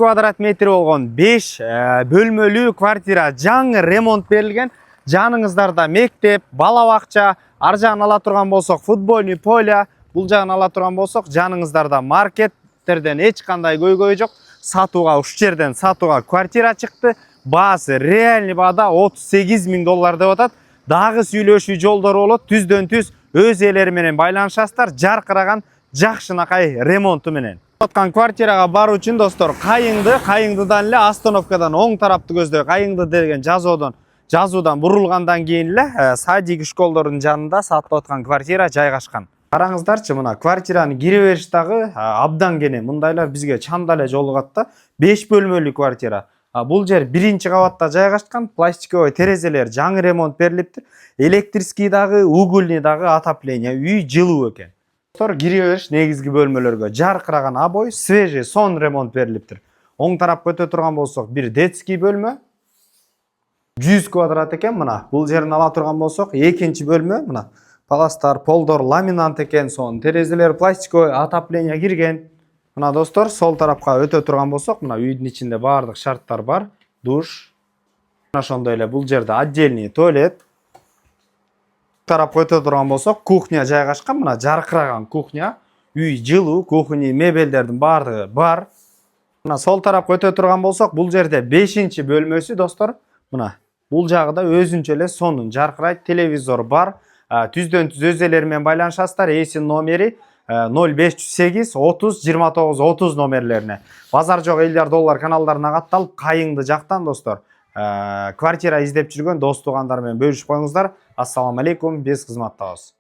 kvadrat metr болгон 5 bölmөлүү квартира жаңы ремонт берилген. Жаныңыздарда мектеп, бала бакча, ар жагын ала турган болсок футбольный поле, бул жагын ала турган болсок жаныңыздарда маркеттерден эч кандай көйгөй жок. Сатууга уш жерден сатууга квартира чыкты. Баасы реальный баада $38.000 деп атат. Дагы сүйлөшүү жолдору болот. Түздөн түз өз ээлери менен байланышасыздар. Жаркыраган жакшынакай ремонту менен. Аткан квартирага баруу үчүн достор, Кайыңдыдан эле остановкадан оң тарапты көздөй Кайыңды деген жазуудан бурулгандан кийин эле садик школдордун жанында сатылып аткан квартира жайгашкан. Караңыздарчы, мына квартираны кире бериш дагы абдан кене. Мындайлар бизге чанда эле жолугат да. 5 бөлмөлүү квартира. Бул жер 1-кабатта жайгашкан, пластиковый терезелер жаңы ремонт берилиптир. Электрический дагы, угольный дагы отопление, үй жылуу экен. Достор, кире бериш негизги бөлмөлөргө жаркыраган обой, свежий сон ремонт берилиптир. Оң тарапка өтө турган болсок, бир детский бөлмө 100 квадрат экен. Мына бул жерин ала турган болсок, экинчи бөлмө, мына паластар, полдор, ламинант экен, сон терезелер пластиковый, отопление кирген. Мына достор, сол тарапка өтө турган болсок, мына үйдүн ичинде баардык шарттар бар. Душ. Мына ошондой эле бул жерде отдельный туалет. Тарапка өтө турган болсок, кухня жайгашкан. Мына жаркыраган кухня. Үй жылуу, кухня мебелдердин баардыгы бар. Мына сол тарапка өтө турган болсок, бул жерде 5-чи бөлмөсү достор. Мына бул жагы да өзүнчө эле сонун жаркырайт, телевизор бар. Түздөн түз өз ээлери менен байланышасыздар. Эсин номери 0508 30 29 30 номерлерине. Базар жок элдер доллар каналдарына катталып, Кайыңды жактан достор квартира издеп жүргөн дос туугандар менен бөлүшүп коюңуздар. Ассаламу алейкум, биз кызматтабыз.